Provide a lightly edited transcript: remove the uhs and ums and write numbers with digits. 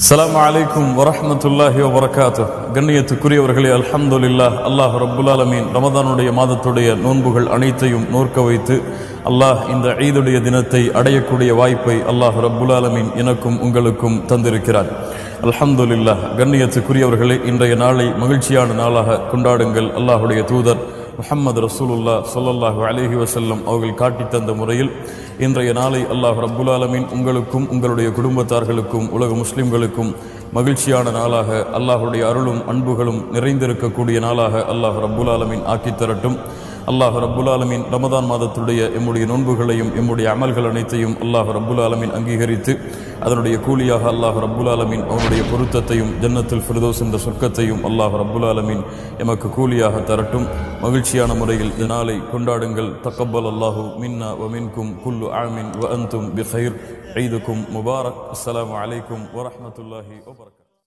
அஸ்ஸலாமு அலைக்கும் வரஹ்மத்துல்லாஹி வபரகாத்துஹ். கண்ணியத்துக்குரியவர்களே, அல்ஹம்துலில்லாஹ். அல்லாஹ் ரப்புல் ஆலமீன் ரமதானுடைய மாதத்துடைய நோன்புகள் அனைத்தையும் நோற்க வைத்து அல்லாஹ் இந்த ஈதுடைய தினத்தை அடையக்கூடிய வாய்ப்பை அல்லாஹ் ரப்புல் ஆலமீன் எனக்கும் உங்களுக்கும் தந்திருக்கிறார். அல்ஹம்துலில்லாஹ். கண்ணியத்துக்குரியவர்களே, இன்றைய நாளை மகிழ்ச்சியான நாளாக கொண்டாடுங்கள். அல்லாஹுடைய தூதர் முஹம்மது ரசூலுல்லாஹ் ஸல்லல்லாஹு அலைஹி வஸல்லம் அவர்கள் காட்டி தந்த முறையில் இன்றைய நாளை அல்லாஹ் ரப்புல் ஆலமீன் உங்களுக்கும் உங்களுடைய குடும்பத்தார்களுக்கும் உலக முஸ்லிம்களுக்கும் மகிழ்ச்சியான நாளாக, அல்லாஹுடைய அருளும் அன்புகளும் நிறைந்திருக்கக்கூடிய நாளாக அல்லாஹ் ரப்புல் ஆலமீன் ஆக்கித் தரட்டும். அல்லாஹ் ரப்புல் ஆலமீன் ரமதான் மாதத்துடைய எம்முடைய நோன்புகளையும் எம்முடைய அமல்கள் அனைத்தையும் அல்லாஹ் ரப்புல் ஆலமீன் அங்கீகரித்து அதனுடைய கூலியாக அல்லாஹ் ரப்புல் ஆலமீன் அவனுடைய பொருத்தத்தையும் ஜன்னத்துல் ஃபிர்தௌஸ் என்ற சொர்க்கத்தையும் அல்லாஹ் ரப்புல் ஆலமீன் எமக்கு கூலியாக தரட்டும். மகிழ்ச்சியான முறையில் இந்த நாளை கொண்டாடுங்கள். தக்கப்பல் அல்லாஹு மின்னா வ மின்கும் குல்லு ஆமின் வ அன்தும் பிகைர். ஈதுக்கும் முபாரக். அஸ்ஸலாமு அலைக்கும் வரஹ்மத்துல்லாஹி வபரகாத்துஹு.